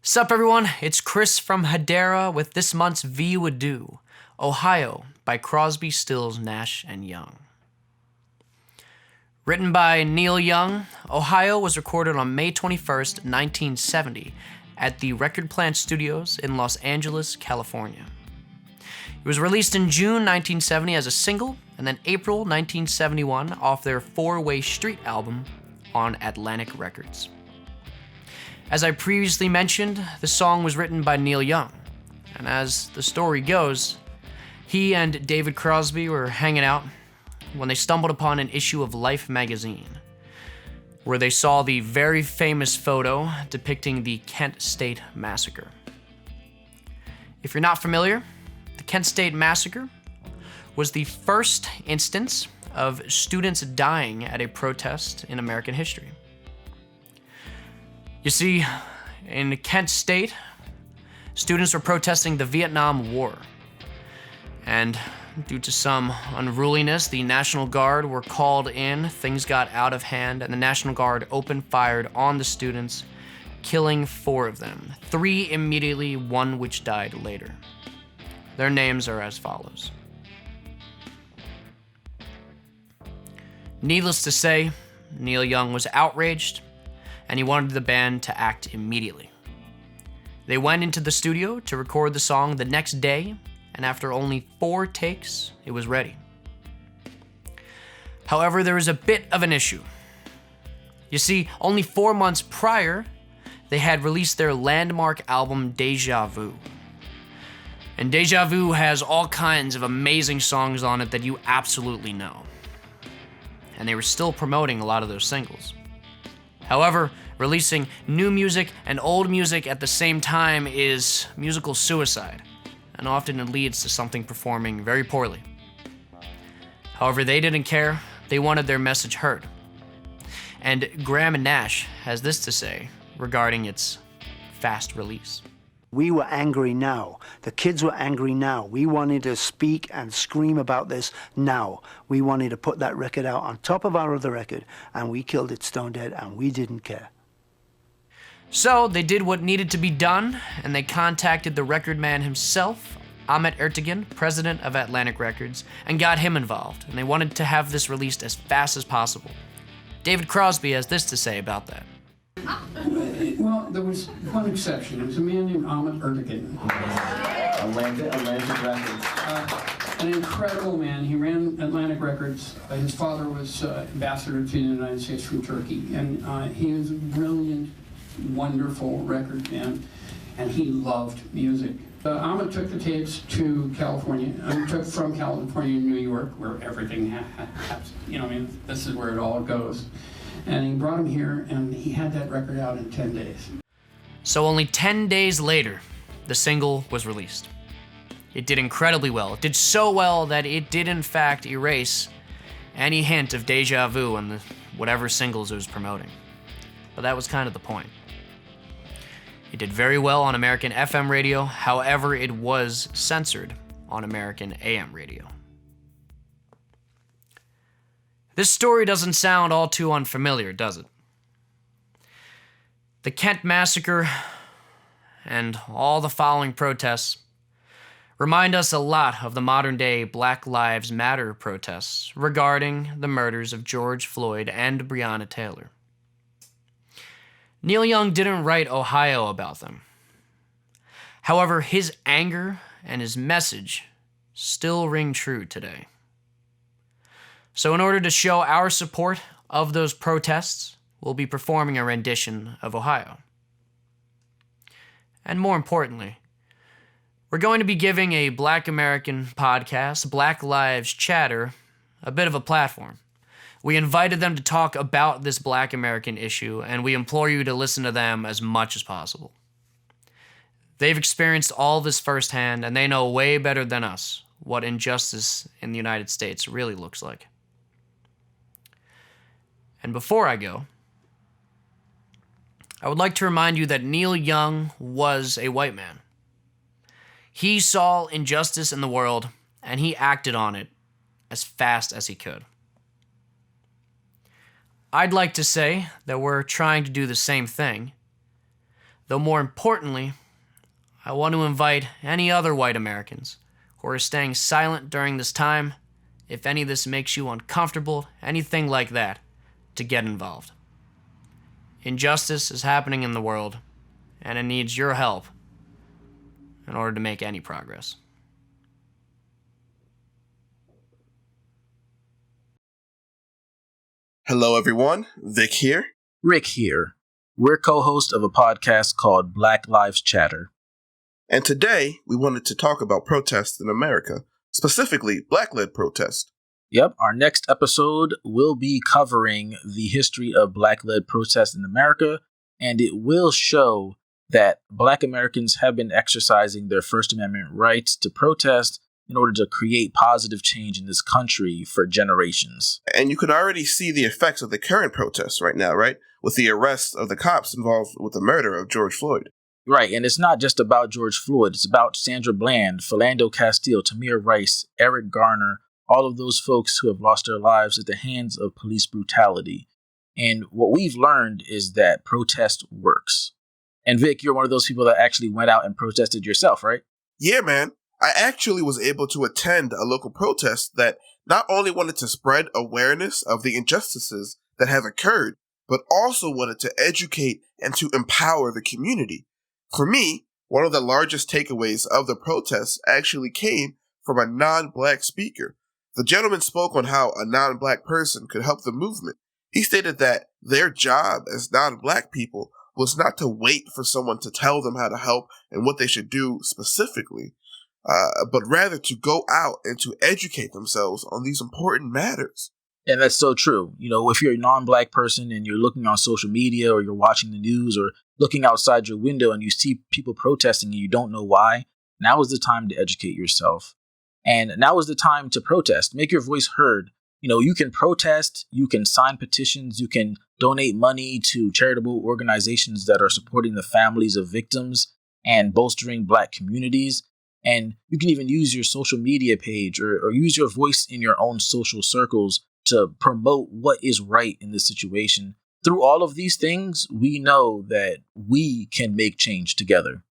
Sup everyone, it's Chris from HEDERA with this month's Adieu, Ohio by Crosby, Stills, Nash Young. Written by Neil Young, Ohio was recorded on May 21st, 1970 at the Record Plant Studios in Los Angeles, California. It was released in June 1970 as a single and then April 1971 off their Four-Way Street album on Atlantic Records. As I previously mentioned, the song was written by Neil Young, and as the story goes, he and David Crosby were hanging out when they stumbled upon an issue of Life magazine, where they saw the very famous photo depicting the Kent State Massacre. If you're not familiar, the Kent State Massacre was the first instance of students dying at a protest in American history. You see, in Kent State, students were protesting the Vietnam War. And due to some unruliness, the National Guard were called in, things got out of hand, and the National Guard opened fire on the students, killing 4 of them. 3 immediately, 1 which died later. Their names are as follows. Needless to say, Neil Young was outraged, and he wanted the band to act immediately. They went into the studio to record the song the next day, and after only 4 takes, it was ready. However, there was a bit of an issue. You see, only 4 months prior, they had released their landmark album Deja Vu. And Deja Vu has all kinds of amazing songs on it that you absolutely know. And they were still promoting a lot of those singles. However, releasing new music and old music at the same time is musical suicide, and often it leads to something performing very poorly. However, they didn't care. They wanted their message heard. And Graham and Nash has this to say regarding its fast release. We were angry now. The kids were angry now. We wanted to speak and scream about this now. We wanted to put that record out on top of our other record, and we killed it stone dead, and we didn't care. So they did what needed to be done, and they contacted the record man himself, Ahmet Ertegun, president of Atlantic Records, and got him involved, and they wanted to have this released as fast as possible. David Crosby has this to say about that. Well, there was one exception. It was a man named Ahmet Ertegun. Atlantic Records. An incredible man. He ran Atlantic Records. His father was ambassador to the United States from Turkey, and he was a brilliant, wonderful record man, and he loved music. Ahmet took the tapes to California. Took from California to New York, where everything happens. This is where it all goes. And he brought him here, and he had that record out in 10 days. So only 10 days later, the single was released. It did incredibly well. It did so well that it did in fact erase any hint of Deja Vu on whatever singles it was promoting. But that was kind of the point. It did very well on American FM radio, however, it was censored on American AM radio. This story doesn't sound all too unfamiliar, does it? The Kent Massacre and all the following protests remind us a lot of the modern-day Black Lives Matter protests regarding the murders of George Floyd and Breonna Taylor. Neil Young didn't write Ohio about them. However, his anger and his message still ring true today. So in order to show our support of those protests, we'll be performing a rendition of Ohio. And more importantly, we're going to be giving a Black American podcast, Black Lives Chatter, a bit of a platform. We invited them to talk about this Black American issue, and we implore you to listen to them as much as possible. They've experienced all this firsthand, and they know way better than us what injustice in the United States really looks like. And before I go, I would like to remind you that Neil Young was a white man. He saw injustice in the world, and he acted on it as fast as he could. I'd like to say that we're trying to do the same thing, Though more importantly, I want to invite any other white Americans who are staying silent during this time, if any of this makes you uncomfortable, anything like that, to get involved. Injustice is happening in the world, and it needs your help in order to make any progress. Hello, everyone. Vic here. Rick here. We're co-hosts of a podcast called Black Lives Chatter. And today, we wanted to talk about protests in America, specifically Black-led protests. Yep, our next episode will be covering the history of Black-led protests in America, and it will show that Black Americans have been exercising their First Amendment rights to protest in order to create positive change in this country for generations. And you can already see the effects of the current protests right now, right? With the arrest of the cops involved with the murder of George Floyd. Right, and it's not just about George Floyd. It's about Sandra Bland, Philando Castile, Tamir Rice, Eric Garner, all of those folks who have lost their lives at the hands of police brutality. And what we've learned is that protest works. And Vic, you're one of those people that actually went out and protested yourself, right? Yeah, man. I actually was able to attend a local protest that not only wanted to spread awareness of the injustices that have occurred, but also wanted to educate and to empower the community. For me, one of the largest takeaways of the protests actually came from a non-Black speaker. The gentleman spoke on how a non-Black person could help the movement. He stated that their job as non-Black people was not to wait for someone to tell them how to help and what they should do specifically, but rather to go out and to educate themselves on these important matters. And that's so true. You know, if you're a non-Black person and you're looking on social media or you're watching the news or looking outside your window and you see people protesting and you don't know why, now is the time to educate yourself. And now is the time to protest. Make your voice heard. You know, you can protest, you can sign petitions, you can donate money to charitable organizations that are supporting the families of victims and bolstering Black communities. And you can even use your social media page or use your voice in your own social circles to promote what is right in this situation. Through all of these things, we know that we can make change together.